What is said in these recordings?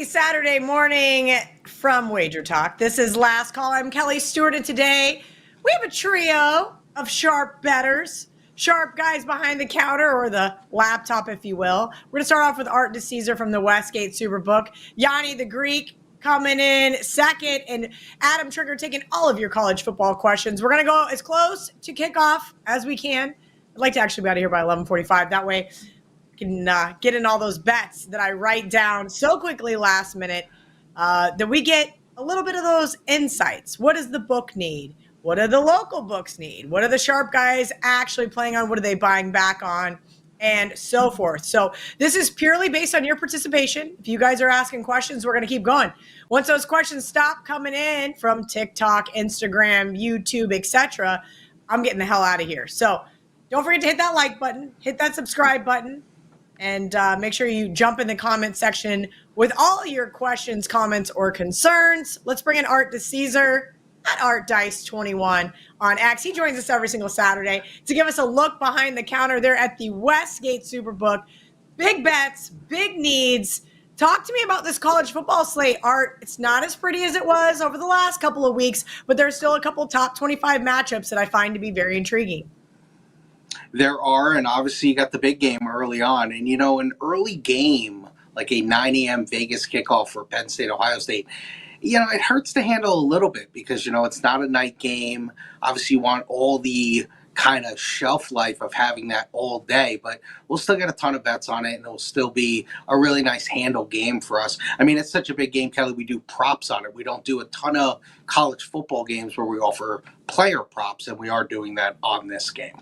Happy Saturday morning from WagerTalk. This is Last Call. I'm Kelly Stewart, and today we have a trio of sharp bettors, sharp guys behind the counter or the laptop, if you will. We're going to start off with Art DiCesare from the Westgate Superbook, Gianni the Greek coming in second, and Adam Trigger taking all of your college football questions. We're going to go as close to kickoff as we can. I'd like to actually be out of here by 11:45. That way can get in all those bets that I write down so quickly last minute that we get a little bit of those insights. What does the book need? What do the local books need? What are the sharp guys actually playing on? What are they buying back on? And so forth. So this is purely based on your participation. If you guys are asking questions, we're going to keep going. Once those questions stop coming in from TikTok, Instagram, YouTube, etc., I'm getting the hell out of here. So don't forget to hit that like button, hit that subscribe button, and make sure you jump in the comment section with all your questions, comments, or concerns. Let's bring in Art DiCesare at ArtDice21 on X. He joins us every single Saturday to give us a look behind the counter there at the Westgate Superbook. Big bets, big needs. Talk to me about this college football slate, Art. It's not as pretty as it was over the last couple of weeks, but there's still a couple top 25 matchups that I find to be very intriguing. There are, and obviously you got the big game early on. And, an early game, like a 9 a.m. Vegas kickoff for Penn State, Ohio State, it hurts to handle a little bit because, it's not a night game. Obviously, you want all the kind of shelf life of having that all day, but we'll still get a ton of bets on it, and it'll still be a really nice handle game for us. I mean, it's such a big game, Kelly, we do props on it. We don't do a ton of college football games where we offer player props, and we are doing that on this game.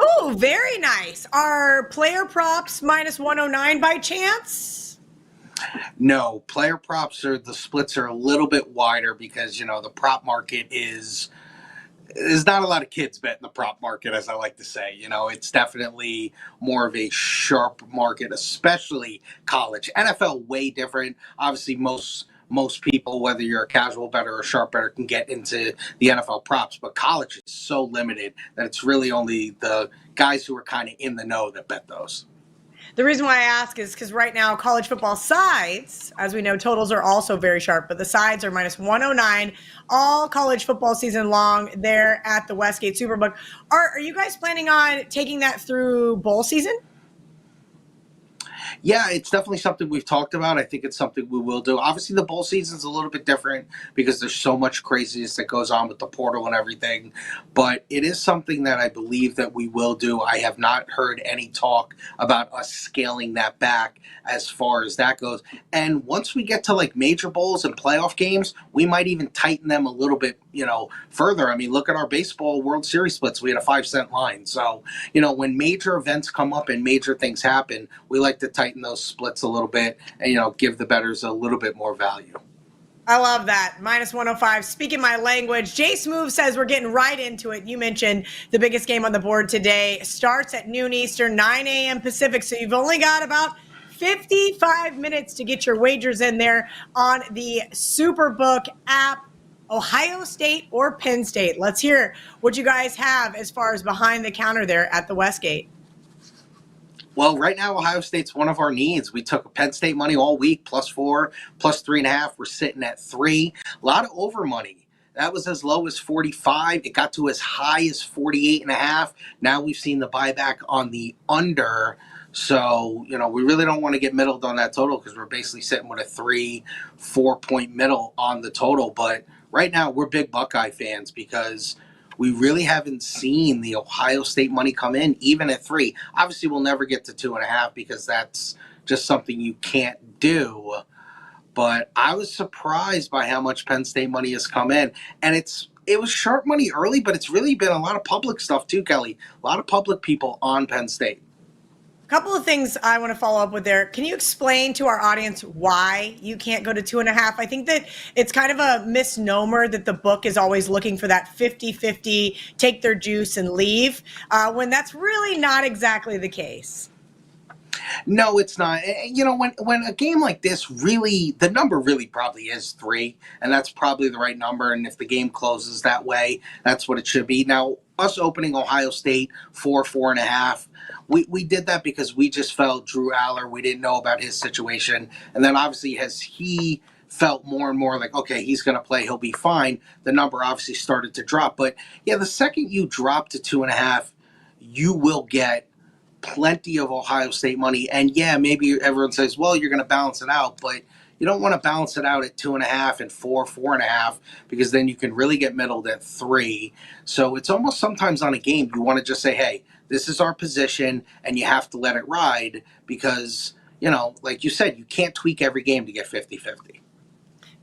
Oh, very nice. Are player props minus 109 by chance? No, player props the splits are a little bit wider because, the prop market is not a lot of kids bet in the prop market, as I like to say. It's definitely more of a sharp market, especially college. NFL, way different. Obviously, most people, whether you're a casual bettor or a sharp bettor, can get into the NFL props. But college is so limited that it's really only the guys who are kind of in the know that bet those. The reason why I ask is because right now college football sides, as we know, totals are also very sharp, but the sides are minus 109 all college football season long there at the Westgate Superbook. Are you guys planning on taking that through bowl season? Yeah, it's definitely something we've talked about. I think it's something we will do. Obviously, the bowl season's a little bit different because there's so much craziness that goes on with the portal and everything. But it is something that I believe that we will do. I have not heard any talk about us scaling that back as far as that goes. And once we get to like major bowls and playoff games, we might even tighten them a little bit, further. I mean, look at our baseball World Series splits. We had a 5-cent line. So, when major events come up and major things happen, we like to tighten those splits a little bit and, give the bettors a little bit more value. I love that. Minus 105. Speaking my language, Jay Smooth says we're getting right into it. You mentioned the biggest game on the board today starts at noon Eastern, 9 a.m. Pacific. So you've only got about 55 minutes to get your wagers in there on the Superbook app. Ohio State or Penn State? Let's hear what you guys have as far as behind the counter there at the Westgate. Well, right now, Ohio State's one of our needs. We took Penn State money all week, +4, +3.5. We're sitting at 3. A lot of over money. That was as low as 45. It got to as high as 48.5. Now we've seen the buyback on the under. So, we really don't want to get middled on that total because we're basically sitting with a 3-4 point middle on the total. But right now, we're big Buckeye fans because we really haven't seen the Ohio State money come in, even at 3. Obviously, we'll never get to 2.5 because that's just something you can't do. But I was surprised by how much Penn State money has come in. And it was sharp money early, but it's really been a lot of public stuff too, Kelly. A lot of public people on Penn State. Couple of things I want to follow up with there. Can you explain to our audience why you can't go to 2.5? I think that it's kind of a misnomer that the book is always looking for that 50-50, take their juice and leave, when that's really not exactly the case. No, it's not. When a game like this really, the number really probably is 3, and that's probably the right number. And if the game closes that way, that's what it should be. Now, us opening Ohio State 4.5. we did that because we just felt Drew Aller, we didn't know about his situation. And then obviously as he felt more and more like, okay, he's going to play, he'll be fine, the number obviously started to drop. But yeah, the second you drop to 2.5, you will get plenty of Ohio State money. And yeah, maybe everyone says, well, you're going to balance it out, but you don't want to balance it out at 2.5 and 4.5, because then you can really get middled at 3. So it's almost sometimes on a game, you want to just say, hey, this is our position, and you have to let it ride because, like you said, you can't tweak every game to get 50-50.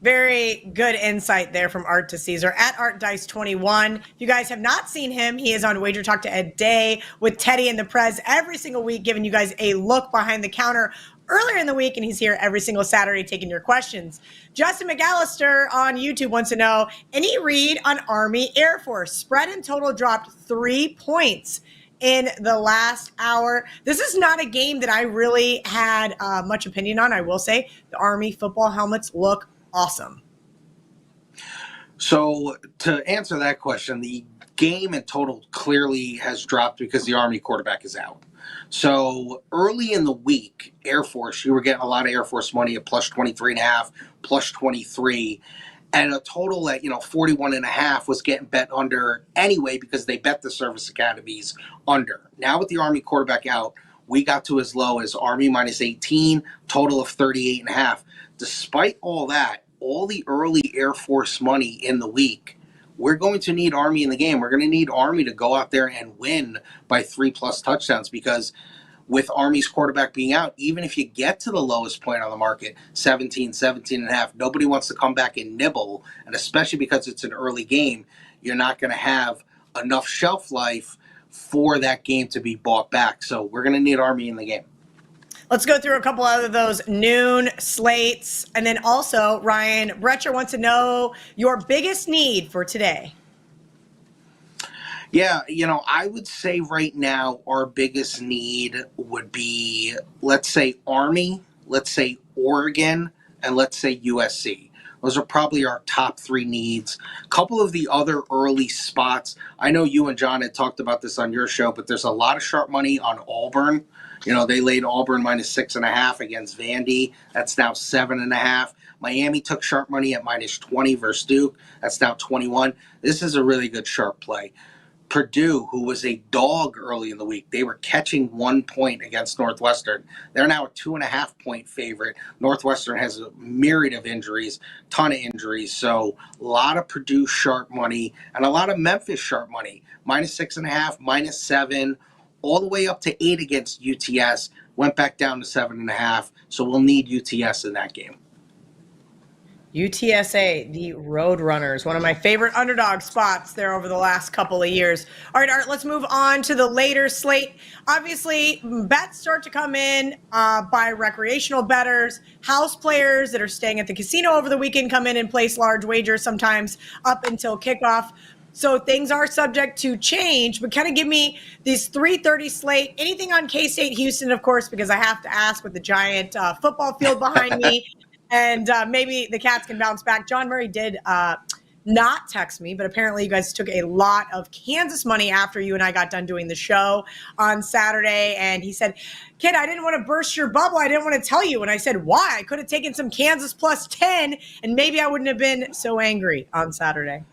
Very good insight there from Art DiCesare at ArtDice21. If you guys have not seen him, he is on WagerTalk to Ed Day with Teddy and the Prez every single week, giving you guys a look behind the counter earlier in the week, and he's here every single Saturday taking your questions. Justin McAllister on YouTube wants to know, any read on Army Air Force? Spread and total dropped 3 points in the last hour. This is not a game that I really had much opinion on, I will say. The Army football helmets look awesome. So to answer that question, the game in total clearly has dropped because the Army quarterback is out. So early in the week, Air Force, you were getting a lot of Air Force money at plus 23.5, plus 23, and a total at 41.5 was getting bet under anyway because they bet the service academies under. Now with the Army quarterback out, we got to as low as Army minus 18, total of 38.5. Despite all that, all the early Air Force money in the week, we're going to need Army in the game. We're going to need Army to go out there and win by 3+ touchdowns, because with Army's quarterback being out, even if you get to the lowest point on the market, 17.5, nobody wants to come back and nibble. And especially because it's an early game, you're not going to have enough shelf life for that game to be bought back. So we're going to need Army in the game. Let's go through a couple of those noon slates. And then also, Ryan Bretcher wants to know your biggest need for today. Yeah, I would say right now our biggest need would be, let's say Army, let's say Oregon, and let's say USC. Those are probably our top 3 needs. A couple of the other early spots, I know you and John had talked about this on your show, but there's a lot of sharp money on Auburn. They laid Auburn minus 6.5 against Vandy. That's now 7.5. Miami took sharp money at minus 20 versus Duke. That's now 21. This is a really good sharp play. Purdue, who was a dog early in the week, they were catching 1 point against Northwestern. They're now a 2.5-point favorite. Northwestern has a myriad of injuries, ton of injuries. So a lot of Purdue sharp money and a lot of Memphis sharp money. Minus 6.5, minus 7, all the way up to 8 against UTS. Went back down to 7.5. So we'll need UTS in that game. UTSA, the Roadrunners, one of my favorite underdog spots there over the last couple of years. All right, Art, let's move on to the later slate. Obviously, bets start to come in by recreational bettors. House players that are staying at the casino over the weekend come in and place large wagers, sometimes up until kickoff. So things are subject to change, but kind of give me these 3:30 slate. Anything on K-State Houston, of course, because I have to ask with the giant football field behind me. And maybe the Cats can bounce back. John Murray did not text me, but apparently you guys took a lot of Kansas money after you and I got done doing the show on Saturday. And he said, kid, I didn't want to burst your bubble. I didn't want to tell you. And I said, why? I could have taken some Kansas plus 10, and maybe I wouldn't have been so angry on Saturday.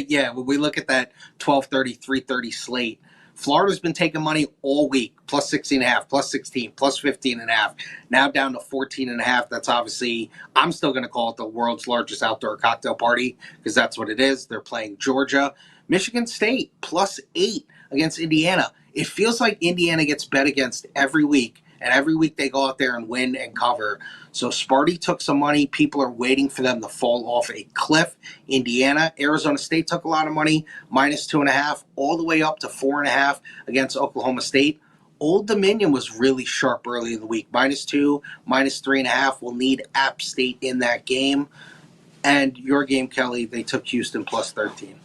Yeah, when we look at that 12:30, 3:30 slate, Florida's been taking money all week, plus 16.5, plus 16, plus 15.5, now down to 14.5. That's obviously, I'm still going to call it the world's largest outdoor cocktail party because that's what it is. They're playing Georgia. Michigan State, plus 8 against Indiana. It feels like Indiana gets bet against every week, and every week they go out there and win and cover. So Sparty took some money. People are waiting for them to fall off a cliff. Indiana, Arizona State took a lot of money, minus 2.5, all the way up to 4.5 against Oklahoma State. Old Dominion was really sharp early in the week, minus 2, minus 3.5. We'll need App State in that game. And your game, Kelly, they took Houston plus 13.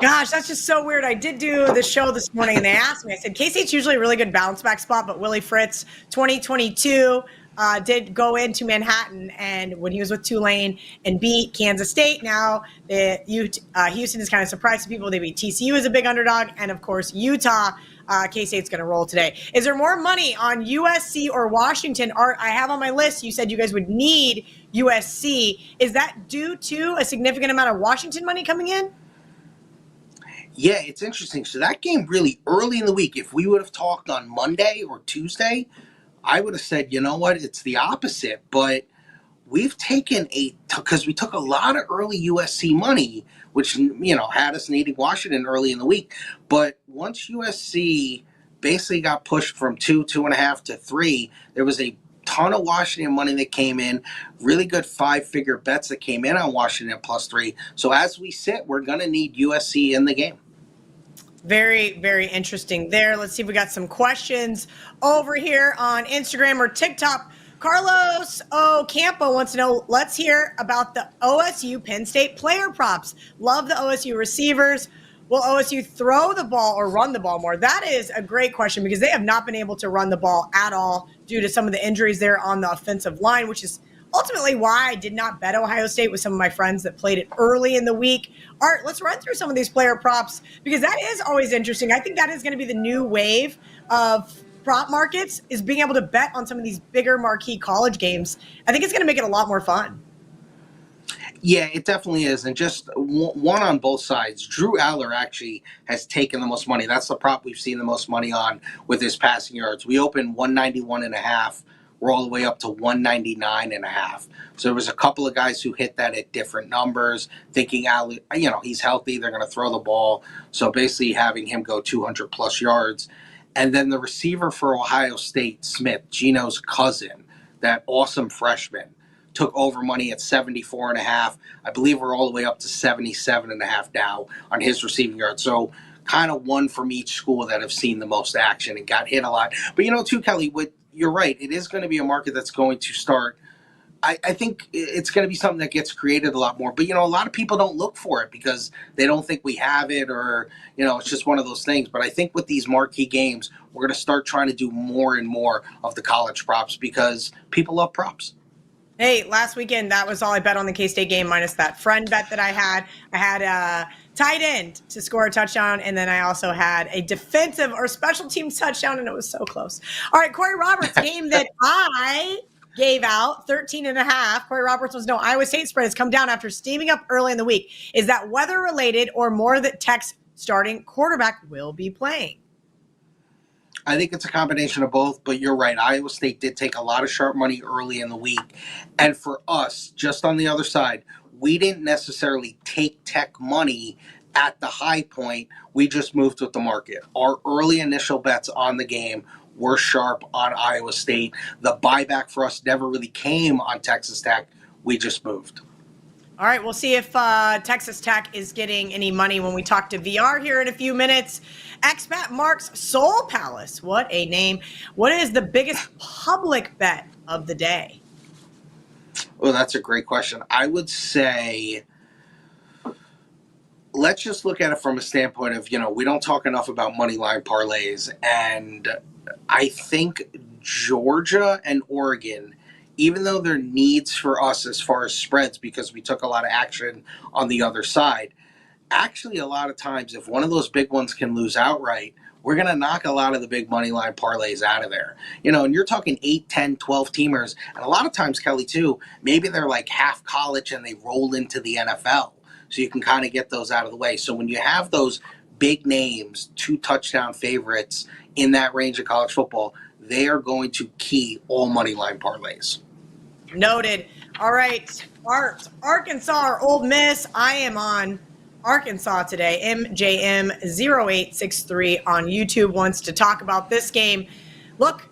Gosh, that's just so weird. I did do the show this morning, and they asked me, I said, K-State's usually a really good bounce back spot, but Willie Fritz, 2022, did go into Manhattan, and when he was with Tulane and beat Kansas State. Now Houston is kind of surprising people. They beat TCU as a big underdog, and of course Utah. K-State's going to roll today. Is there more money on USC or Washington? Art, I have on my list. You said you guys would need USC. Is that due to a significant amount of Washington money coming in? Yeah, it's interesting. So that game really early in the week, if we would have talked on Monday or Tuesday, I would have said, you know what, it's the opposite. But we've taken because we took a lot of early USC money, which, had us needing Washington early in the week. But once USC basically got pushed from 2.5 to 3, there was a ton of Washington money that came in, really good 5-figure bets that came in on Washington +3. So as we sit, we're going to need USC in the game. Very, very interesting there. Let's see if we got some questions over here on Instagram or TikTok. Carlos Ocampo wants to know, let's hear about the OSU Penn State player props. Love the OSU receivers. Will OSU throw the ball or run the ball more? That is a great question because they have not been able to run the ball at all due to some of the injuries there on the offensive line, which is ultimately why I did not bet Ohio State with some of my friends that played it early in the week. Art, let's run through some of these player props because that is always interesting. I think that is going to be the new wave of prop markets, is being able to bet on some of these bigger marquee college games. I think it's going to make it a lot more fun. Yeah, it definitely is. And just one on both sides. Drew Aller actually has taken the most money. That's the prop we've seen the most money on with his passing yards. We opened 191.5. We're all the way up to 199.5. So there was a couple of guys who hit that at different numbers, thinking Aller, he's healthy, they're going to throw the ball. So basically having him go 200 plus yards. And then the receiver for Ohio State, Smith, Gino's cousin, that awesome freshman, took over money at 74.5. I believe we're all the way up to 77.5 now on his receiving yards. So kind of one from each school that have seen the most action and got hit a lot. But too, Kelly, you're right. It is going to be a market that's going to start. I think it's going to be something that gets created a lot more. But, a lot of people don't look for it because they don't think we have it or, it's just one of those things. But I think with these marquee games, we're going to start trying to do more and more of the college props because people love props. Hey, last weekend, that was all I bet on the K-State game minus that friend bet that I had. I had a tight end to score a touchdown, and then I also had a defensive or special teams touchdown, and it was so close. All right, Corey Roberts, game that I gave out, 13.5. Corey Roberts was no Iowa State spread has come down after steaming up early in the week. Is that weather related or more that Tech's starting quarterback will be playing? I think it's a combination of both, but you're right. Iowa State did take a lot of sharp money early in the week. And for us, just on the other side, we didn't necessarily take Tech money at the high point. We just moved with the market. Our early initial bets on the game were sharp on Iowa State. The buyback for us never really came on Texas Tech. We just moved. All right, we'll see if Texas Tech is getting any money when we talk to VR here in a few minutes. Expat Mark's Soul Palace. What a name. What is the biggest public bet of the day? Well, that's a great question. I would say, let's just look at it from a standpoint of, we don't talk enough about money line parlays. And I think Georgia and Oregon, even though they're needs for us as far as spreads because we took a lot of action on the other side, actually a lot of times if one of those big ones can lose outright, we're going to knock a lot of the big money line parlays out of there. And you're talking 8, 10, 12 teamers. And a lot of times, Kelly, too, maybe they're like half college and they roll into the NFL. So you can kind of get those out of the way. So when you have those big names, 2 touchdown favorites in that range of college football, they are going to key all money line parlays. Noted. All right. Arkansas or Ole Miss. I am on Arkansas today. MJM0863 on YouTube wants to talk about this game. Look,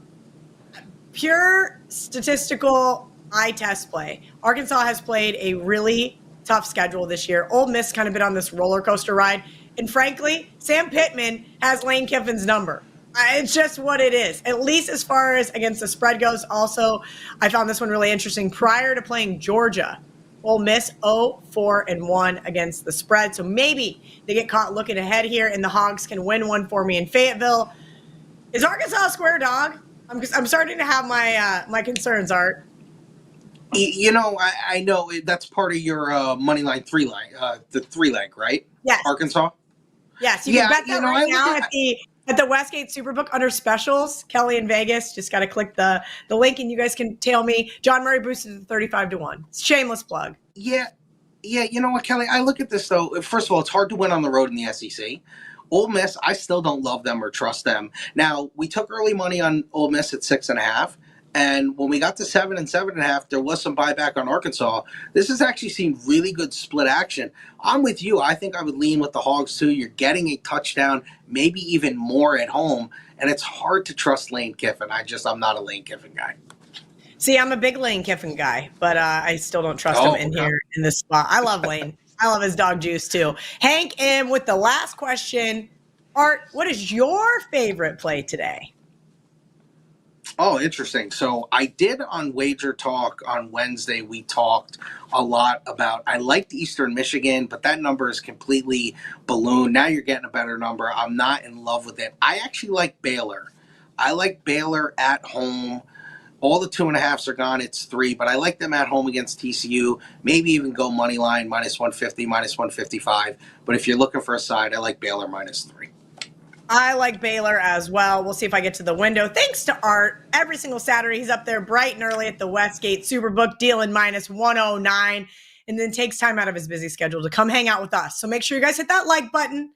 pure statistical eye test play. Arkansas has played a really tough schedule this year. Ole Miss kind of been on this roller coaster ride. And frankly, Sam Pittman has Lane Kiffin's number. It's just what it is, at least as far as against the spread goes. Also, I found this one really interesting. Prior to playing Georgia, Ole Miss 0-4-1 against the spread. So maybe they get caught looking ahead here and the Hogs can win one for me in Fayetteville. Is Arkansas a square dog? I'm starting to have my concerns, Art. I know that's part of your money line the 3 leg, right? Yes. Arkansas. Yes, you can Yeah, bet that right I look now at at the Westgate Superbook under specials. Kelly in Vegas. Just got to click the link, and you guys can tell me. John Murray boosted to 35-1. Shameless plug. yeah, yeah. You know what, Kelly? I look at this though. First of all, it's hard to win on the road in the SEC. Ole Miss, I still don't love them or trust them. Now, we took early money on Ole Miss at 6.5. And when we got to 7 and 7.5, there was some buyback on Arkansas. This has actually seen really good split action. I'm with you. I think I would lean with the Hogs too. You're getting a touchdown, maybe even more at home. And it's hard to trust Lane Kiffin. I'm not a Lane Kiffin guy. See, I'm a big Lane Kiffin guy, but I still don't trust him in here in this spot. I love Lane. I love his dog juice too. Hank, and with the last question, Art, what is your favorite play today? Oh, interesting. So I did on WagerTalk on Wednesday. We talked a lot about, I liked Eastern Michigan, but that number is completely ballooned. Now you're getting a better number. I'm not in love with it. I actually like Baylor. I like Baylor at home. All the 2.5s are gone. It's 3, but I like them at home against TCU. Maybe even go money line -150, -155. But if you're looking for a side, I like Baylor -3. I like Baylor as well. We'll see if I get to the window. Thanks to Art. Every single Saturday, he's up there bright and early at the Westgate Superbook, dealing -109, and then takes time out of his busy schedule to come hang out with us. So make sure you guys hit that like button.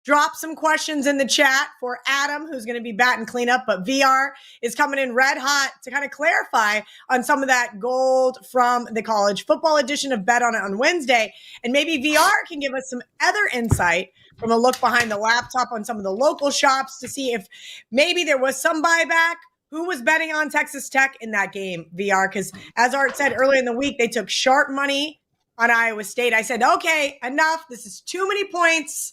Drop some questions in the chat for Adam, who's going to be batting cleanup, but VR is coming in red hot to kind of clarify on some of that gold from the college football edition of Bet on It on Wednesday. And maybe VR can give us some other insight from a look behind the laptop on some of the local shops to see if maybe there was some buyback. Who was betting on Texas Tech in that game, VR? Because as Art said earlier in the week, they took sharp money on Iowa State. I said, okay, enough. This is too many points.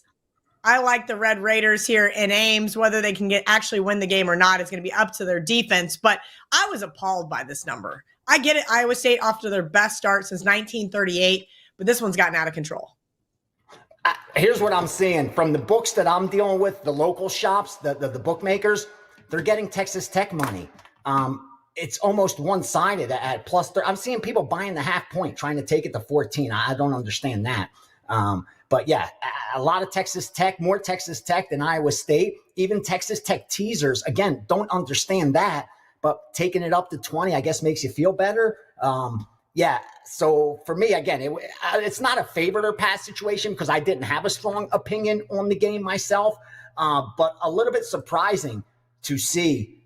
I like the Red Raiders here in Ames. Whether they can actually win the game or not is going to be up to their defense. But I was appalled by this number. I get it. Iowa State off to their best start since 1938, but this one's gotten out of control. Here's what I'm seeing from the books that I'm dealing with, the local shops, the bookmakers, they're getting Texas Tech money. It's almost one-sided at +3. I'm seeing people buying the half point, trying to take it to 14. I don't understand that. But yeah, a lot of Texas Tech, more Texas Tech than Iowa State. Even Texas Tech teasers, again, don't understand that. But taking it up to 20, I guess, makes you feel better. Yeah, so for me, again, it's not a favorite or pass situation because I didn't have a strong opinion on the game myself. But a little bit surprising to see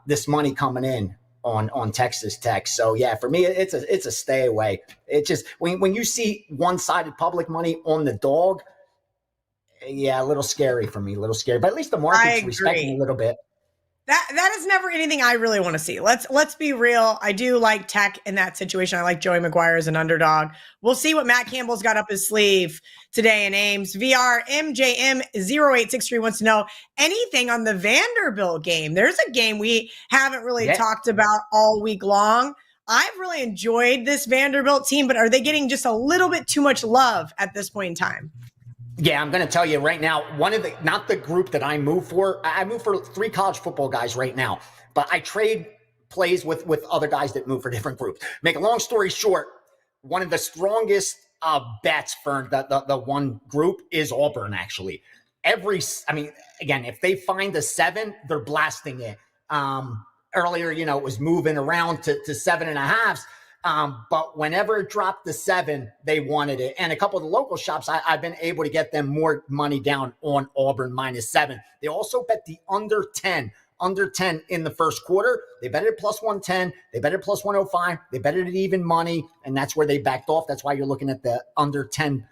this money coming in on Texas Tech. So yeah, for me, it's a stay away. It just when you see one-sided public money on the dog, yeah, a little scary for me, a little scary. But at least the market's respecting a little bit. That is never anything I really want to see. Let's be real. I do like Tech in that situation. I like Joey McGuire as an underdog. We'll see what Matt Campbell's got up his sleeve today in Ames. VR MJM0863 wants to know anything on the Vanderbilt game. There's a game we haven't really talked about all week long. I've really enjoyed this Vanderbilt team, but are they getting just a little bit too much love at this point in time? Yeah, I'm going to tell you right now, not the group that I move for. I move for 3 college football guys right now, but I trade plays with other guys that move for different groups. Make a long story short, one of the strongest bets for the one group is Auburn, actually. Again, if they find a 7, they're blasting it. Earlier, it was moving around to 7.5s. But whenever it dropped to 7, they wanted it. And a couple of the local shops, I've been able to get them more money down on Auburn -7. They also bet the under 10 in the first quarter. They bet it +110. They bet it +105. They bet it at even money. And that's where they backed off. That's why you're looking at the under 10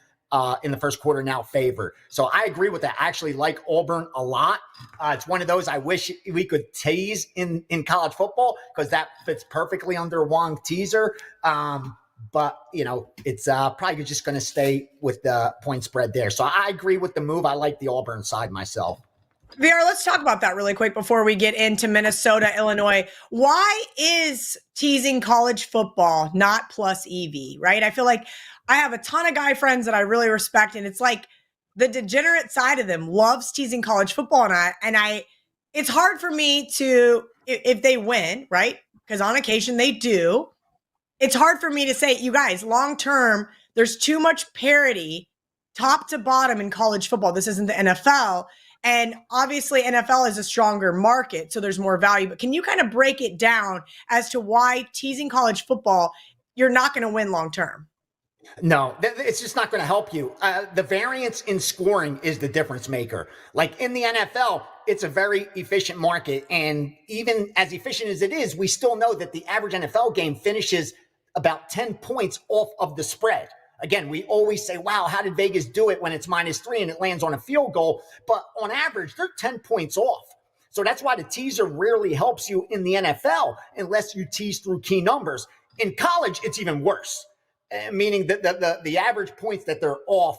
in the first quarter now favor. So I agree with that. I actually like Auburn a lot. It's one of those I wish we could tease in college football because that fits perfectly under Wong teaser. But, it's probably just going to stay with the point spread there. So I agree with the move. I like the Auburn side myself. Vera, let's talk about that really quick before we get into Minnesota, Illinois. Why is teasing college football not plus EV, right? I feel like I have a ton of guy friends that I really respect, and it's like the degenerate side of them loves teasing college football, and I it's hard for me to if they win, right? Because on occasion they do. It's hard for me to say, you guys, long term, there's too much parity top to bottom in college football. This isn't the NFL. And obviously, NFL is a stronger market, so there's more value. But can you kind of break it down as to why teasing college football, you're not going to win long term? No, it's just not going to help you. The variance in scoring is the difference maker. Like in the NFL, it's a very efficient market. And even as efficient as it is, we still know that the average NFL game finishes about 10 points off of the spread. Again, we always say, wow, how did Vegas do it when it's -3 and it lands on a field goal? But on average, they're 10 points off. So that's why the teaser rarely helps you in the NFL unless you tease through key numbers. In college, it's even worse. Meaning that the average points that they're off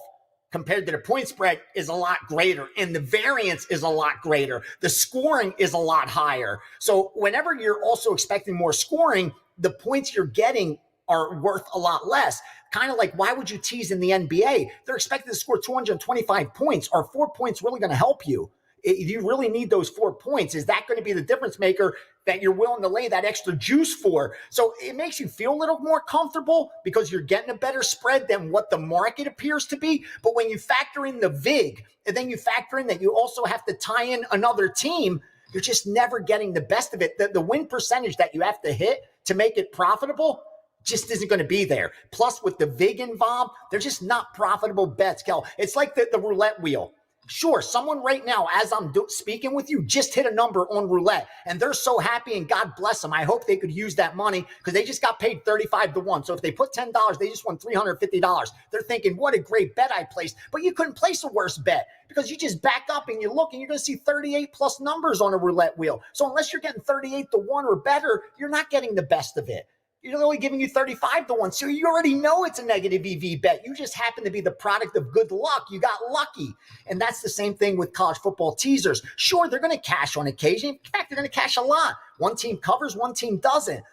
compared to the point spread is a lot greater, and the variance is a lot greater. The scoring is a lot higher. So whenever you're also expecting more scoring, the points you're getting are worth a lot less. Kind of like, why would you tease in the NBA? They're expected to score 225 points. Are 4 points really going to help you? You really need those 4 points. Is that going to be the difference maker that you're willing to lay that extra juice for? So it makes you feel a little more comfortable because you're getting a better spread than what the market appears to be. But when you factor in the VIG, and then you factor in that you also have to tie in another team, you're just never getting the best of it. The win percentage that you have to hit to make it profitable just isn't going to be there. Plus, with the VIG involved, they're just not profitable bets, Kel. It's like the roulette wheel. Sure, someone right now, as I'm speaking with you, just hit a number on roulette, and they're so happy, and God bless them. I hope they could use that money because they just got paid 35-1. So if they put $10, they just won $350. They're thinking, what a great bet I placed. But you couldn't place a worse bet because you just back up and you look, and you're going to see 38 plus numbers on a roulette wheel. So unless you're getting 38-1 or better, you're not getting the best of it. You're only giving you 35-1. So you already know it's a negative EV bet. You just happen to be the product of good luck. You got lucky. And that's the same thing with college football teasers. Sure, they're going to cash on occasion. In fact, they're going to cash a lot. One team covers, one team doesn't.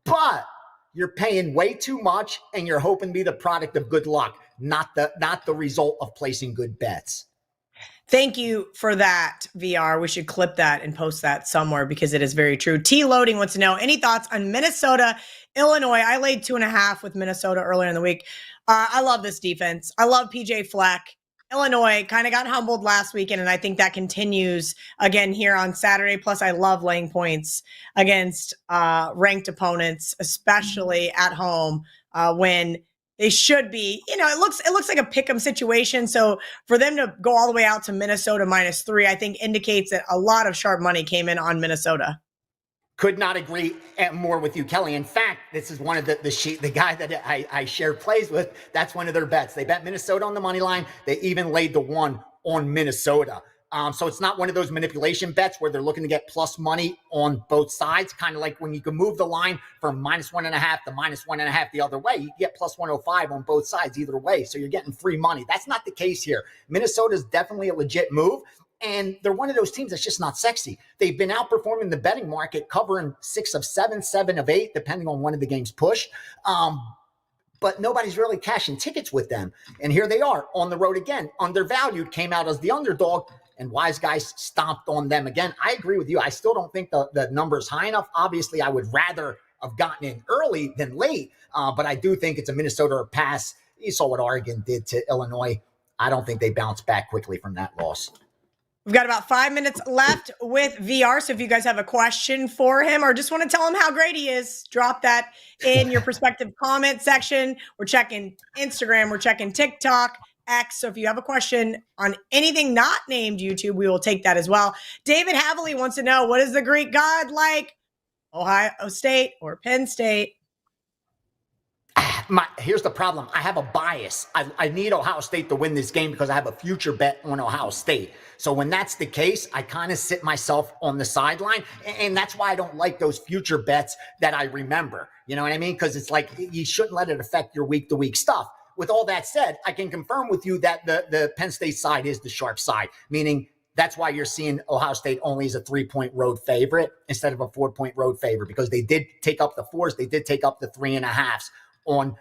But you're paying way too much, and you're hoping to be the product of good luck, not the result of placing good bets. Thank you for that, VR. We should clip that and post that somewhere because it is very true. T Loading wants to know, any thoughts on Minnesota, Illinois? I laid 2.5 with Minnesota earlier in the week. I love this defense. I love PJ Fleck. Illinois kind of got humbled last weekend, and I think that continues again here on Saturday. Plus, I love laying points against ranked opponents, especially at home when they should be, it looks like a pick'em situation. So for them to go all the way out to Minnesota -3, I think indicates that a lot of sharp money came in on Minnesota. Could not agree more with you, Kelly. In fact, this is one of the guy that I share plays with. That's one of their bets. They bet Minnesota on the money line. They even laid the 1 on Minnesota. So it's not one of those manipulation bets where they're looking to get plus money on both sides, kind of like when you can move the line from -1.5 to -1.5 the other way. You get plus 105 on both sides either way. So you're getting free money. That's not the case here. Minnesota's definitely a legit move. And they're one of those teams that's just not sexy. They've been outperforming the betting market, covering 6 of 7, 7 of 8, depending on when of the games push. But nobody's really cashing tickets with them. And here they are on the road again. Undervalued, came out as the underdog, and wise guys stomped on them again. I agree with you. I still don't think the number is high enough. Obviously, I would rather have gotten in early than late. But I do think it's a Minnesota pass. You saw what Oregon did to Illinois. I don't think they bounced back quickly from that loss. We've got about 5 minutes left with VR. So if you guys have a question for him or just want to tell him how great he is, drop that in your respective comment section. We're checking Instagram. We're checking TikTok, X. So if you have a question on anything not named YouTube, we will take that as well. David Havley wants to know, what is the Greek god like? Ohio State or Penn State? Here's the problem. I have a bias. I need Ohio State to win this game because I have a future bet on Ohio State. So when that's the case, I kind of sit myself on the sideline. And that's why I don't like those future bets that I remember. You know what I mean? Because it's like you shouldn't let it affect your week-to-week stuff. With all that said, I can confirm with you that the Penn State side is the sharp side, meaning that's why you're seeing Ohio State only as a 3-point road favorite instead of a 4-point road favorite, because they did take up the 4s. They did take up the 3.5s on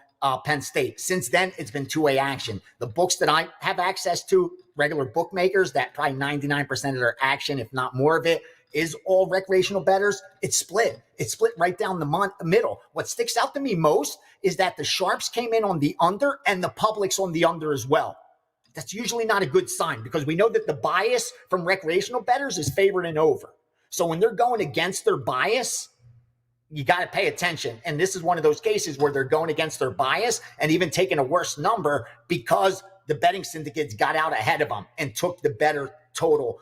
Penn State. Since then, it's been two-way action. The books that I have access to, regular bookmakers, that probably 99% of their action, if not more of it, is all recreational bettors. It's split. It's split right down the middle. What sticks out to me most is that the sharps came in on the under and the public's on the under as well. That's usually not a good sign because we know that the bias from recreational bettors is favored and over. So when they're going against their bias, you got to pay attention. And this is one of those cases where they're going against their bias and even taking a worse number because the betting syndicates got out ahead of them and took the better total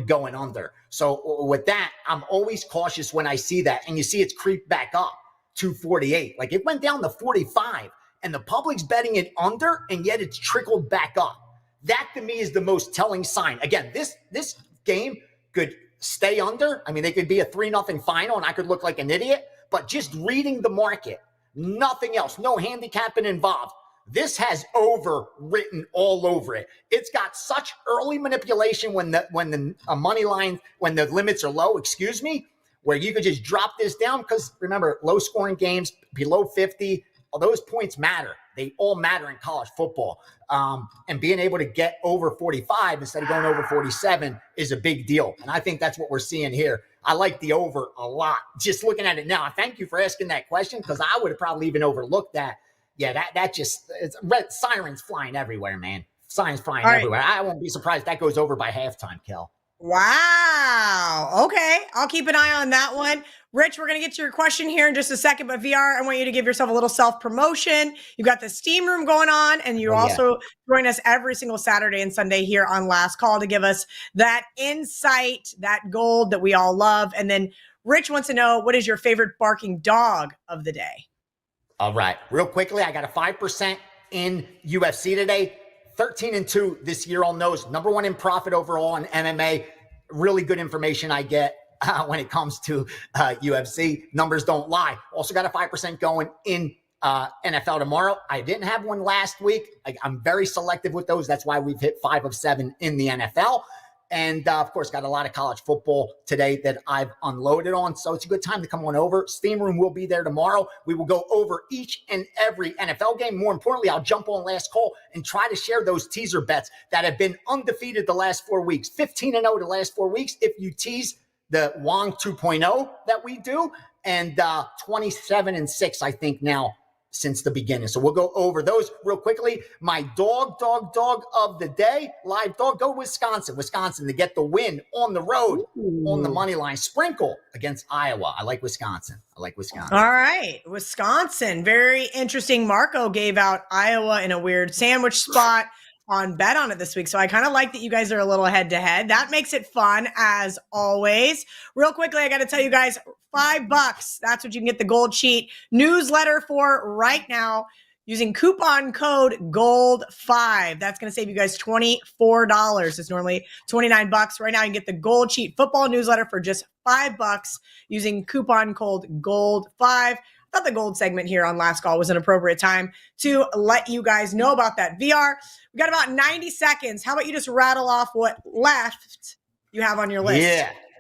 going under. So with that, I'm always cautious when I see that. And you see it's creeped back up to 48. Like it went down to 45 and the public's betting it under and yet it's trickled back up. That to me is the most telling sign. Again, this game could stay under. I mean, they could be a 3-0 final and I could look like an idiot, but just reading the market, nothing else, no handicapping involved. This has over written all over it. It's got such early manipulation when the money line, when the limits are low, where you could just drop this down because remember, low scoring games below 50, all those points matter. They all matter in college football. And being able to get over 45 instead of going over 47 is a big deal. And I think that's what we're seeing here. I like the over a lot. Just looking at it now, I thank you for asking that question because I would have probably even overlooked that. Yeah, that just, it's red sirens flying everywhere, man. Sirens flying everywhere. I won't be surprised that goes over by halftime, Kel. Wow. Okay. I'll keep an eye on that one. Rich, we're going to get to your question here in just a second, but VR, I want you to give yourself a little self-promotion. You've got the Steam Room going on, and you also join us every single Saturday and Sunday here on Last Call to give us that insight, that gold that we all love. And then Rich wants to know, what is your favorite barking dog of the day? All right. Real quickly, I got a 5% in UFC today. 13-2 this year on those. Number one in profit overall in MMA. Really good information I get when it comes to UFC. Numbers don't lie. Also got a 5% going in NFL tomorrow. I didn't have one last week. I'm very selective with those. That's why we've hit 5 of 7 in the NFL. And, of course, got a lot of college football today that I've unloaded on. So it's a good time to come on over. Steam Room will be there tomorrow. We will go over each and every NFL game. More importantly, I'll jump on Last Call and try to share those teaser bets that have been undefeated the last 4 weeks. 15-0 the last 4 weeks if you tease the Wong 2.0 that we do. And 27-6, I think, now since the beginning. So we'll go over those real quickly. My dog of the day, live dog, go Wisconsin to get the win on the road. Ooh. On the money line. Sprinkle against Iowa. I like Wisconsin. All right. Wisconsin. Very interesting. Marco gave out Iowa in a weird sandwich spot on Bet on It this week. So I kind of like that you guys are a little head to head. That makes it fun as always. Real quickly, I got to tell you guys, $5. That's what you can get the gold sheet newsletter for right now using coupon code GOLD5. That's going to save you guys $24. It's normally $29. Right now you can get the gold sheet football newsletter for just $5 using coupon code GOLD5. I thought the gold segment here on Last Call was an appropriate time to let you guys know about that. VR, we got about 90 seconds. How about you just rattle off what left you have on your list?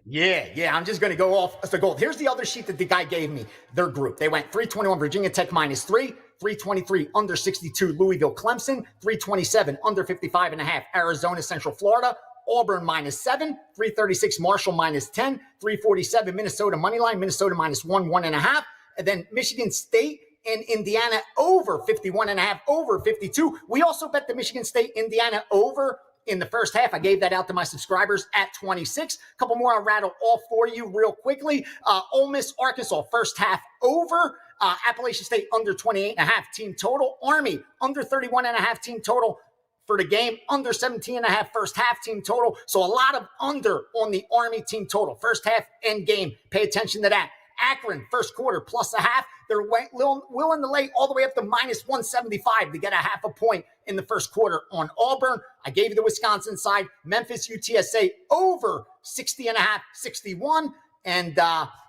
Yeah. I'm just going to go off the gold. Here's the other sheet that the guy gave me. Their group. They went 321 Virginia Tech -3, 323 under 62 Louisville Clemson, 327 under 55.5 Arizona Central Florida, Auburn -7, 336 Marshall -10, 347 Minnesota moneyline, Minnesota -1.5. And then Michigan State and Indiana over 51.5, over 52. We also bet the Michigan State Indiana over in the first half. I gave that out to my subscribers at 26. A couple more I'll rattle off for you real quickly. Ole Miss, Arkansas, first half over. Appalachian State under 28.5 team total. Army under 31.5 team total for the game. Under 17.5 first half team total. So a lot of under on the Army team total. First half end game. Pay attention to that. Akron, first quarter, +0.5. They're willing to lay all the way up to -175 to get a half a point in the first quarter on Auburn. I gave you the Wisconsin side. Memphis, UTSA, over 60.5, 61. And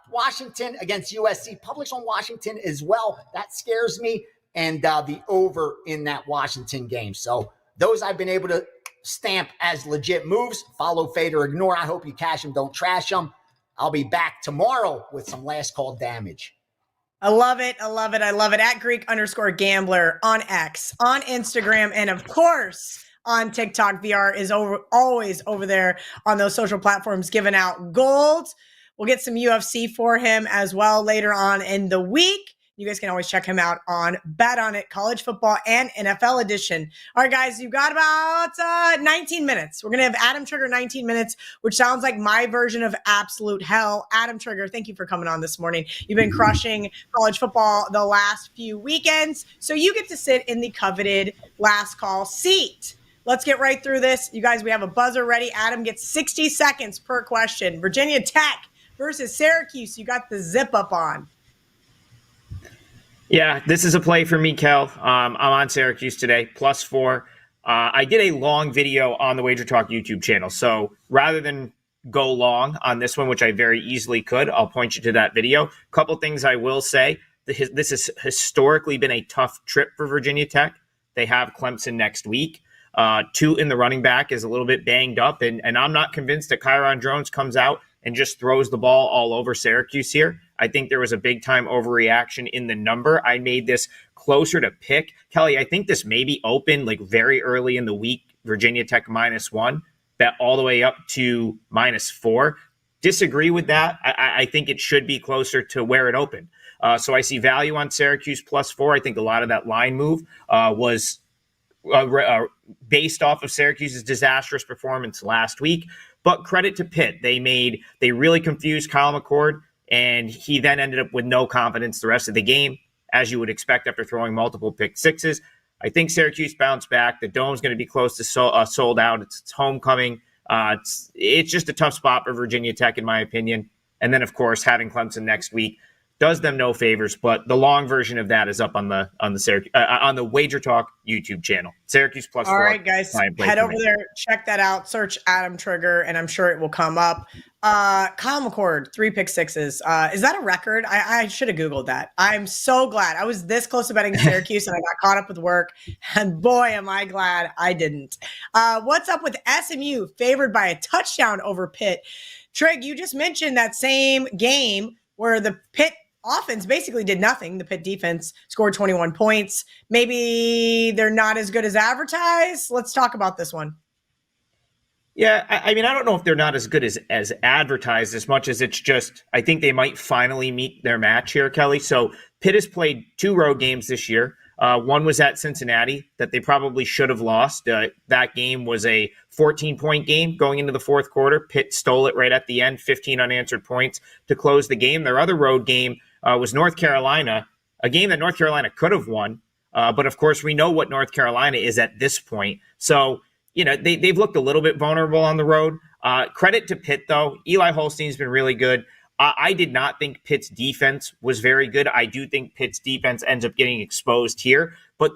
Washington against USC. Publix on Washington as well. That scares me. And the over in that Washington game. So those I've been able to stamp as legit moves. Follow, fade, or ignore. I hope you cash them, don't trash them. I'll be back tomorrow with some last call damage. I love it. At Greek_Gambler on X, on Instagram, and of course on TikTok. VR is always over there on those social platforms giving out gold. We'll get some UFC for him as well later on in the week. You guys can always check him out on Bet On It, college football and NFL edition. All right, guys, you've got about 19 minutes. We're going to have Adam Trigger 19 minutes, which sounds like my version of absolute hell. Adam Trigger, thank you for coming on this morning. You've been crushing college football the last few weekends, so you get to sit in the coveted last call seat. Let's get right through this. You guys, we have a buzzer ready. Adam gets 60 seconds per question. Virginia Tech versus Syracuse. You got the zip up on. Yeah, this is a play for me, Kel. I'm on Syracuse today, +4. I did a long video on the WagerTalk YouTube channel. So rather than go long on this one, which I very easily could, I'll point you to that video. Couple things I will say. This has historically been a tough trip for Virginia Tech. They have Clemson next week. Two in the running back is a little bit banged up, and I'm not convinced that Kyron Jones comes out and just throws the ball all over Syracuse here. I think there was a big-time overreaction in the number. I made this closer to pick. Kelly, I think this may be open like very early in the week, Virginia Tech -1, bet all the way up to -4. Disagree with that. I think it should be closer to where it opened. So I see value on Syracuse +4. I think a lot of that line move was based off of Syracuse's disastrous performance last week. But credit to Pitt. They really confused Kyle McCord, and he then ended up with no confidence the rest of the game, as you would expect after throwing multiple pick sixes. I think Syracuse bounced back. The Dome's going to be close to sold out. It's homecoming. It's just a tough spot for Virginia Tech, in my opinion. And then, of course, having Clemson next week does them no favors. But the long version of that is up on the WagerTalk YouTube channel. Syracuse +4. All right, guys, head over there, check that out. Search Adam Trigger, and I'm sure it will come up. Kyle McCord, 3 pick sixes. Is that a record? I should have Googled that. I'm so glad. I was this close to betting Syracuse, and I got caught up with work. And boy, am I glad I didn't. What's up with SMU favored by a touchdown over Pitt? Trig, you just mentioned that same game where the Pitt offense basically did nothing. The Pitt defense scored 21 points. Maybe they're not as good as advertised. Let's talk about this one. Yeah, I mean, I don't know if they're not as good as advertised as much as it's just, I think they might finally meet their match here, Kelly. So Pitt has played 2 road games this year. One was at Cincinnati that they probably should have lost. That game was a 14-point game going into the fourth quarter. Pitt stole it right at the end, 15 unanswered points to close the game. Their other road game was North Carolina, a game that North Carolina could have won. But, of course, we know what North Carolina is at this point. So, you know, they've looked a little bit vulnerable on the road. Credit to Pitt, though. Eli Holstein's been really good. I did not think Pitt's defense was very good. I do think Pitt's defense ends up getting exposed here. But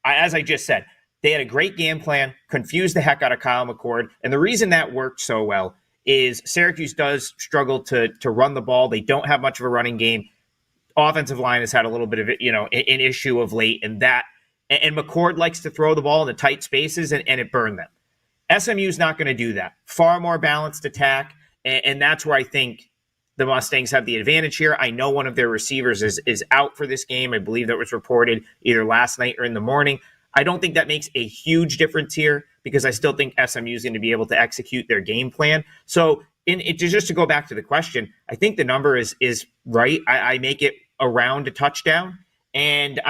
as I just said, they had a great game plan, confused the heck out of Kyle McCord. And the reason that worked so well is Syracuse does struggle to run the ball. They don't have much of a running game. Offensive line has had a little bit of an issue of late, and McCord likes to throw the ball in the tight spaces, and it burned them. SMU's not going to do that. Far more balanced attack, and that's where I think the Mustangs have the advantage here. I know one of their receivers is out for this game. I believe that was reported either last night or in the morning. I don't think that makes a huge difference here because I still think SMU is going to be able to execute their game plan. So just to go back to the question, I think the number is right. I make it around a touchdown, and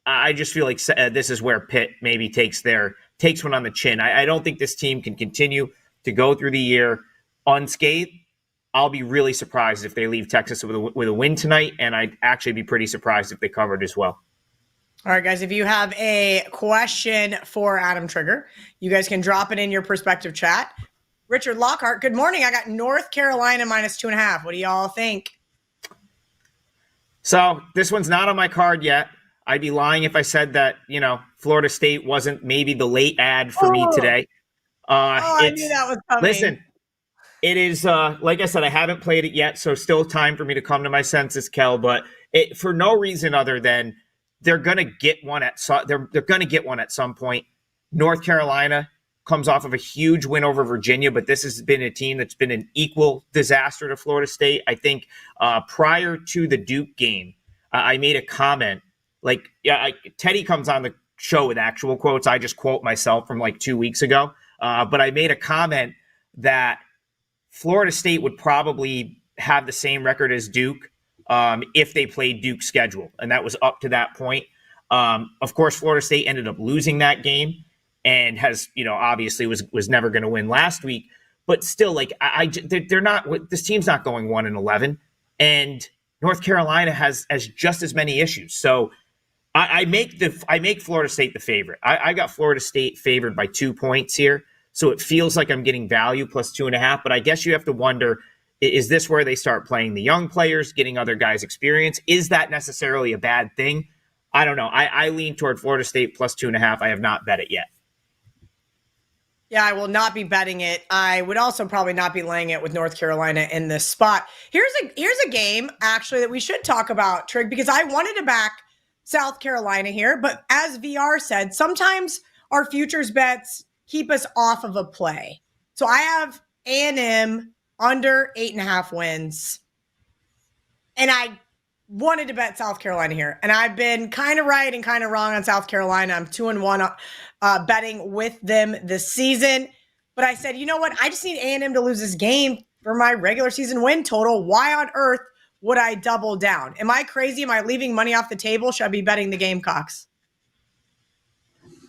I just feel like this is where Pitt maybe takes one on the chin. I don't think this team can continue to go through the year unscathed. I'll be really surprised if they leave Texas with a win tonight, and I'd actually be pretty surprised if they covered as well. All right, guys, if you have a question for Adam Trigger, you guys can drop it in your perspective chat. Richard Lockhart, good morning. I got North Carolina -2.5. What do y'all think? So this one's not on my card yet. I'd be lying if I said that, Florida State wasn't maybe the late ad for me today. I knew that was coming. Listen, it is, like I said, I haven't played it yet, so still time for me to come to my senses, Kel. But for no reason other than they're going to get one they're going to get one at some point. North Carolina comes off of a huge win over Virginia, but this has been a team that's been an equal disaster to Florida State. I think prior to the Duke game, I made a comment. Teddy comes on show with actual quotes. I just quote myself from like 2 weeks ago. But I made a comment that Florida State would probably have the same record as Duke if they played Duke's schedule. And that was up to that point. Of course, Florida State ended up losing that game and has, obviously was never going to win last week. But still, like, they're not. This team's not going 1-11, and North Carolina has just as many issues. So I make Florida State the favorite. I got Florida State favored by 2 points here, so it feels like I'm getting value plus 2.5. But I guess you have to wonder: is this where they start playing the young players, getting other guys experience? Is that necessarily a bad thing? I don't know. I lean toward Florida State plus 2.5. I have not bet it yet. Yeah, I will not be betting it. I would also probably not be laying it with North Carolina in this spot. Here's a game, actually, that we should talk about, Trig, because I wanted to back South Carolina here. But as VR said, sometimes our futures bets keep us off of a play. So I have A&M under 8.5 wins. And I wanted to bet South Carolina here. And I've been kind of right and kind of wrong on South Carolina. I'm 2-1 betting with them this season. But I said, you know what? I just need A&M to lose this game for my regular season win total. Why on earth would I double down? Am I crazy? Am I leaving money off the table? Should I be betting the Gamecocks?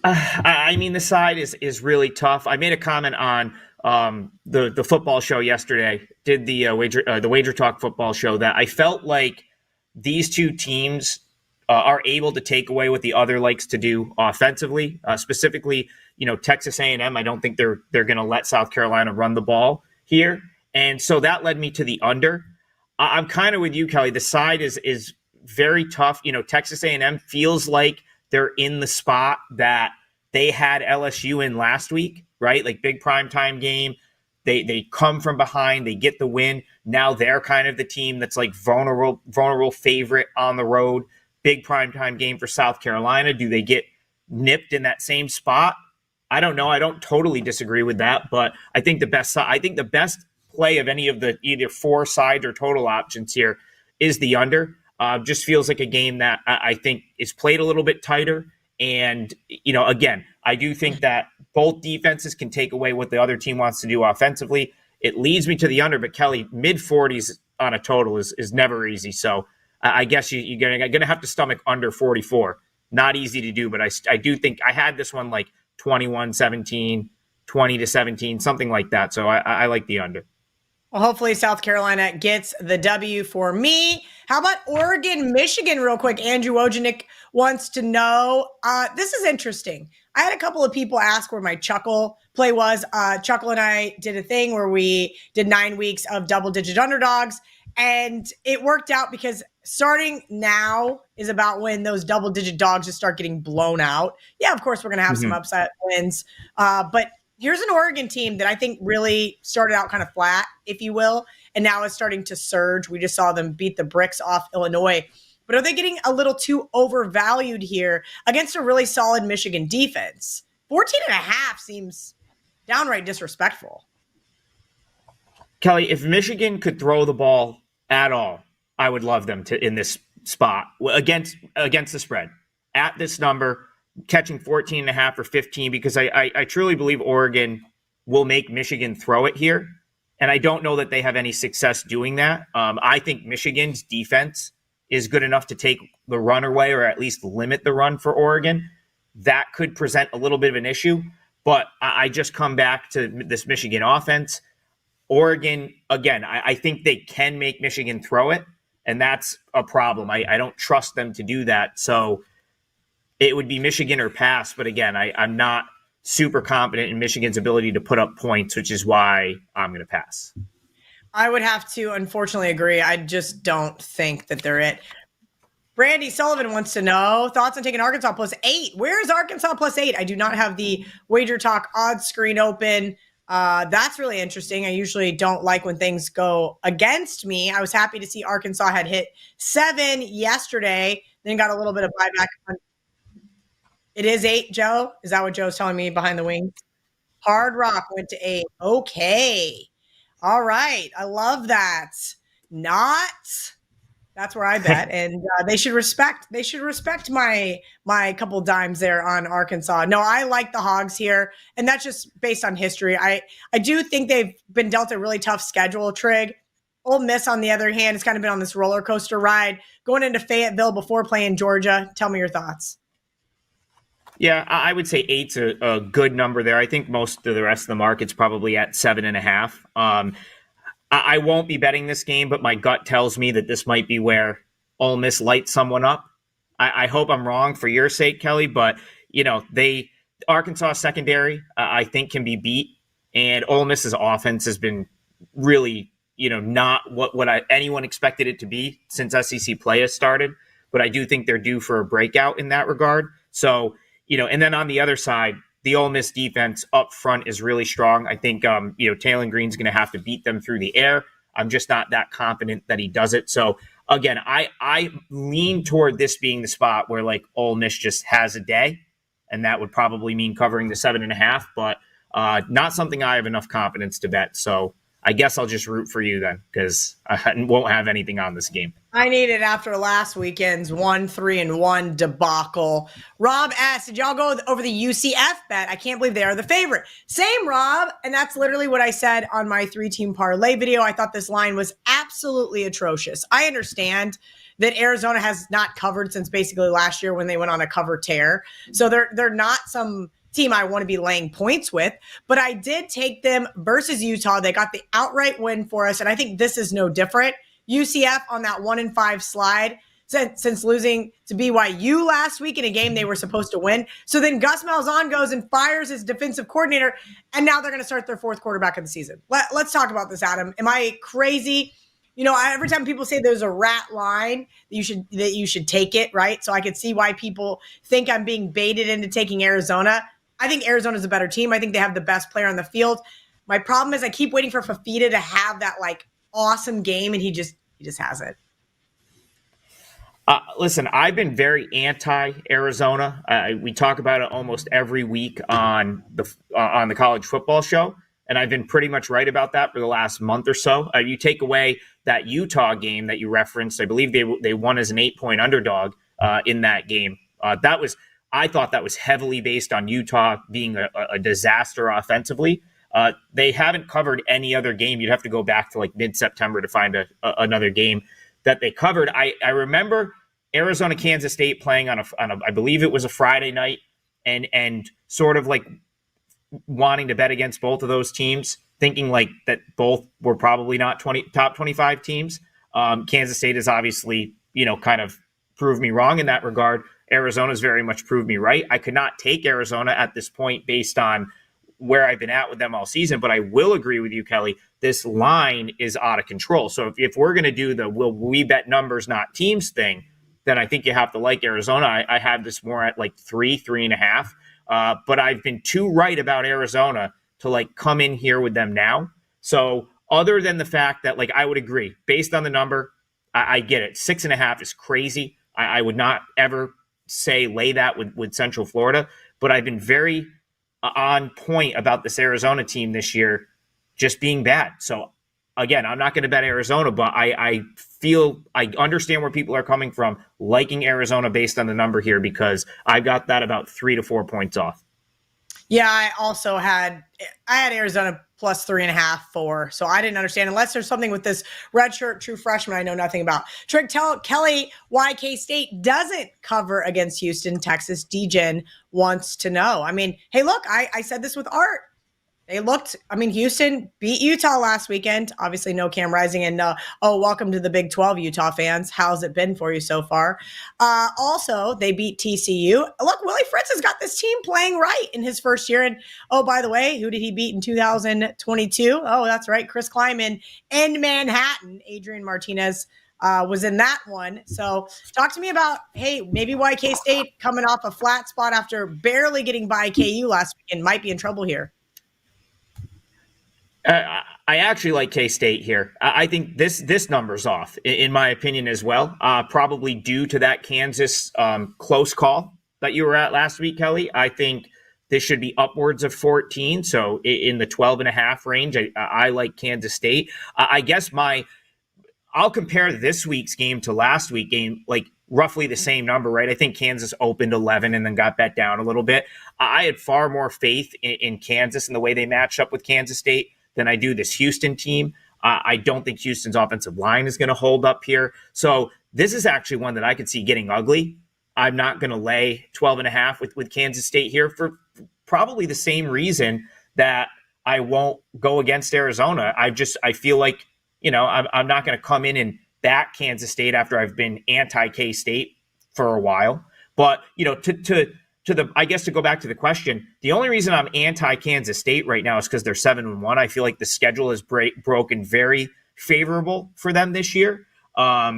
I mean, the side is really tough. I made a comment on the football show yesterday. Did the WagerTalk football show that I felt like these two teams are able to take away what the other likes to do offensively. Specifically, Texas A&M. I don't think they're going to let South Carolina run the ball here, and so that led me to the under. I'm kind of with you, Kelly. The side is very tough. Texas A&M feels like they're in the spot that they had LSU in last week, right? Like big primetime game. They come from behind, they get the win. Now they're kind of the team that's like vulnerable favorite on the road. Big primetime game for South Carolina. Do they get nipped in that same spot? I don't know. I don't totally disagree with that, but I think the best play of any of the either 4 sides or total options here is the under. Just feels like a game that I think is played a little bit tighter. And, again, I do think that both defenses can take away what the other team wants to do offensively. It leads me to the under, but Kelly, mid-40s on a total is never easy. So I guess you're going to have to stomach under 44. Not easy to do, but I do think I had this one like 21-17, 20-17, something like that. So I like the under. Well, hopefully South Carolina gets the W for me. How about Oregon, Michigan real quick? Andrew Wojcik wants to know. This is interesting. I had a couple of people ask where my Chuckle play was. Chuckle and I did a thing where we did 9 weeks of double-digit underdogs, and it worked out because starting now is about when those double-digit dogs just start getting blown out. Yeah, of course, we're going to have some upset wins, but here's an Oregon team that I think really started out kind of flat, if you will, and now is starting to surge. We just saw them beat the bricks off Illinois. But are they getting a little too overvalued here against a really solid Michigan defense? 14.5 seems downright disrespectful. Kelly, if Michigan could throw the ball at all, I would love them to in this spot against the spread at this number, catching 14.5 or 15, because I truly believe Oregon will make Michigan throw it here. And I don't know that they have any success doing that. I think Michigan's defense is good enough to take the run away or at least limit the run for Oregon. That could present a little bit of an issue. But I just come back to this Michigan offense. Oregon, again, I think they can make Michigan throw it, and that's a problem. I don't trust them to do that. So it would be Michigan or pass. But again, I'm not super confident in Michigan's ability to put up points, which is why I'm going to pass. I would have to, unfortunately, agree. I just don't think that they're it. Brandy Sullivan wants to know thoughts on taking Arkansas +8. Where is Arkansas +8? I do not have the WagerTalk odds screen open. That's really interesting. I usually don't like when things go against me. I was happy to see Arkansas had hit 7 yesterday, then got a little bit of buyback. It is 8, Joe? Is that what Joe's telling me behind the wings? Hard Rock went to 8. Okay. All right. I love that. Not That's where I bet, and they should respect. They should respect my couple dimes there on Arkansas. No, I like the Hogs here, and that's just based on history. I do think they've been dealt a really tough schedule. Trig, Ole Miss, on the other hand, has kind of been on this roller coaster ride going into Fayetteville before playing Georgia. Tell me your thoughts. Yeah, I would say 8's a good number there. I think most of the rest of the market's probably at 7.5. I won't be betting this game, but my gut tells me that this might be where Ole Miss lights someone up. I hope I'm wrong for your sake, Kelly, but Arkansas secondary, I think can be beat, and Ole Miss's offense has been really, not what anyone expected it to be since SEC play has started. But I do think they're due for a breakout in that regard. So, and then on the other side, the Ole Miss defense up front is really strong. I think, Taylor Green's going to have to beat them through the air. I'm just not that confident that he does it. So, again, I lean toward this being the spot where, Ole Miss just has a day, and that would probably mean covering the 7.5, but not something I have enough confidence to bet. So I guess I'll just root for you then, because I won't have anything on this game. I need it after last weekend's 1-3-1 debacle. Rob asked, did y'all go over the UCF bet? I can't believe they are the favorite. Same, Rob. And that's literally what I said on my 3-team parlay video. I thought this line was absolutely atrocious. I understand that Arizona has not covered since basically last year when they went on a cover tear. So they're not some team I want to be laying points with, but I did take them versus Utah. They got the outright win for us, and I think this is no different. UCF on that 1-5 slide since losing to BYU last week in a game they were supposed to win. So then Gus Malzahn goes and fires his defensive coordinator, and now they're going to start their fourth quarterback of the season. Let's talk about this, Adam. Am I crazy? Every time people say there's a rat line, that you should take it, right? So I could see why people think I'm being baited into taking Arizona. I think Arizona's a better team. I think they have the best player on the field. My problem is I keep waiting for Fafita to have that awesome game, and he just hasn't. Listen, I've been very anti-Arizona. We talk about it almost every week on the college football show, and I've been pretty much right about that for the last month or so. You take away that Utah game that you referenced, I believe they won as an 8-point underdog in that game. I thought that was heavily based on Utah being a disaster offensively. They haven't covered any other game. You'd have to go back to mid-September to find another game that they covered. I remember Arizona, Kansas State playing on a I believe it was a Friday night, and sort of wanting to bet against both of those teams, thinking that both were probably not top 25 teams. Kansas State has obviously, kind of proved me wrong in that regard. Arizona's very much proved me right. I could not take Arizona at this point based on where I've been at with them all season, but I will agree with you, Kelly. This line is out of control. So if we're going to do the will we bet numbers, not teams thing, then I think you have to like Arizona. I have this more at 3.5. But I've been too right about Arizona to come in here with them now. So other than the fact that I would agree based on the number, I get it. 6.5 is crazy. I would not ever say lay that with Central Florida, but I've been very on point about this Arizona team this year just being bad. So again, I'm not going to bet Arizona, but I feel I understand where people are coming from liking Arizona based on the number here, because I got that about 3 to 4 points off. Yeah, I also had Arizona plus 3.5, 4. So I didn't understand, unless there's something with this redshirt true freshman I know nothing about. Trig, tell Kelly why K-State doesn't cover against Houston, Texas. DGen wants to know. I mean, hey, look, I said this with Art. Houston beat Utah last weekend. Obviously, no Cam Rising. And welcome to the Big 12, Utah fans. How's it been for you so far? Also, they beat TCU. Look, Willie Fritz has got this team playing right in his first year. And, by the way, who did he beat in 2022? Oh, that's right, Chris Kleiman and Manhattan. Adrian Martinez was in that one. So talk to me about, maybe why K-State, coming off a flat spot after barely getting by KU last weekend, might be in trouble here. I actually like K-State here. I think this number's off, in my opinion, as well. Probably due to that Kansas close call that you were at last week, Kelly. I think this should be upwards of 14, so in the 12.5 range. I like Kansas State. I guess I'll compare this week's game to last week's game, like roughly the same number, right? I think Kansas opened 11 and then got bet down a little bit. I had far more faith in Kansas and the way they matched up with Kansas State than I do this Houston team. I don't think Houston's offensive line is going to hold up here. So this is actually one that I could see getting ugly. I'm not going to lay 12.5 with Kansas State here for probably the same reason that I won't go against Arizona. I feel like, I'm not going to come in and back Kansas State after I've been anti-K-State for a while. But, to go back to the question, the only reason I'm anti-Kansas State right now is because they're 7-1. I feel like the schedule is broken very favorable for them this year. Going on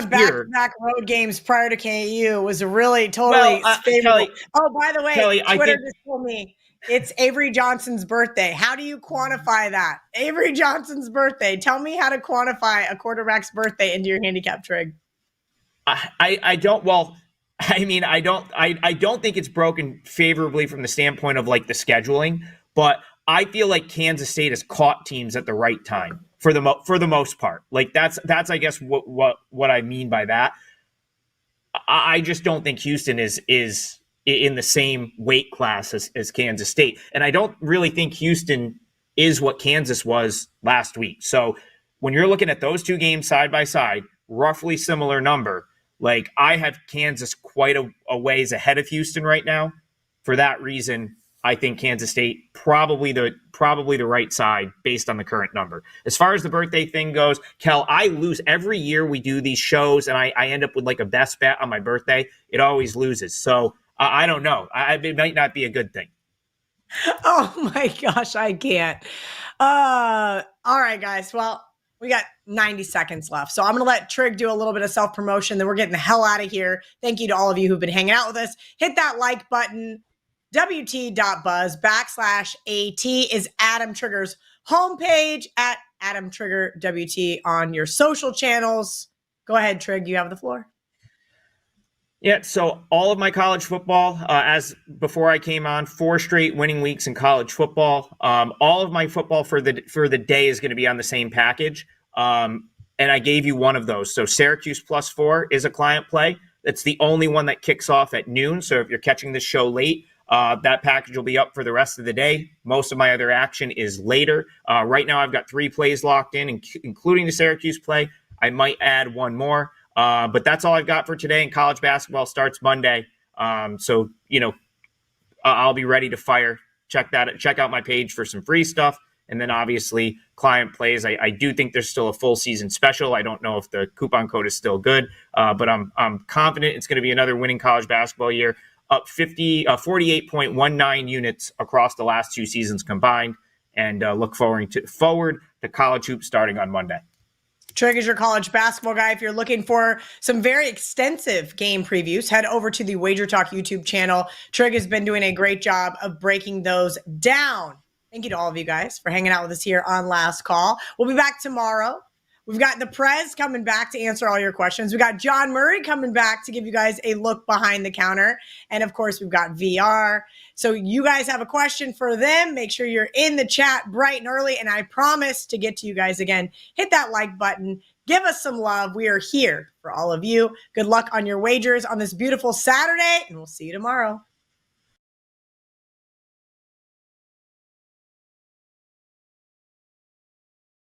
back-to-back road games prior to KU was really totally favorable. Kelly, by the way, Kelly, Twitter just told me it's Avery Johnson's birthday. How do you quantify that? Avery Johnson's birthday. Tell me how to quantify a quarterback's birthday into your handicap, Trig. I don't think it's broken favorably from the standpoint of like the scheduling, but I feel like Kansas State has caught teams at the right time for the most part. Like that's I guess what I mean by that. I just don't think Houston is in the same weight class as Kansas State, and I don't really think Houston is what Kansas was last week. So when you're looking at those two games side by side, roughly similar number. Like I have Kansas quite a ways ahead of Houston right now. For that reason, I think Kansas State probably the right side based on the current number. As far as the birthday thing goes, Kel, I lose every year we do these shows, and I end up with like a best bet on my birthday. It always loses. So I don't know. It might not be a good thing. Oh my gosh, I can't. All right, guys. Well, we got 90 seconds left. So I'm going to let Trig do a little bit of self-promotion. Then we're getting the hell out of here. Thank you to all of you who've been hanging out with us. Hit that like button. WT.buzz/AT is Adam Trigger's homepage at Adam Trigger WT on your social channels. Go ahead, Trig. You have the floor. Yeah, so all of my college football, as before I came on, 4 straight winning weeks in college football. All of my football for the day is going to be on the same package. And I gave you one of those. So Syracuse +4 is a client play. It's the only one that kicks off at noon. So if you're catching this show late, that package will be up for the rest of the day. Most of my other action is later. Right now I've got 3 plays locked in, including the Syracuse play. I might add one more. But that's all I've got for today. And college basketball starts Monday. So, I'll be ready to fire. Check out my page for some free stuff. And then obviously client plays. I do think there's still a full season special. I don't know if the coupon code is still good, but I'm confident it's going to be another winning college basketball year. Up 48.19 units across the last 2 seasons combined. And look forward to college hoops starting on Monday. Trig is your college basketball guy. If you're looking for some very extensive game previews, head over to the WagerTalk YouTube channel. Trig has been doing a great job of breaking those down. Thank you to all of you guys for hanging out with us here on Last Call. We'll be back tomorrow. We've got the Prez coming back to answer all your questions. We got John Murray coming back to give you guys a look behind the counter. And of course, we've got VR. So you guys have a question for them. Make sure you're in the chat bright and early. And I promise to get to you guys again. Hit that like button. Give us some love. We are here for all of you. Good luck on your wagers on this beautiful Saturday. And we'll see you tomorrow.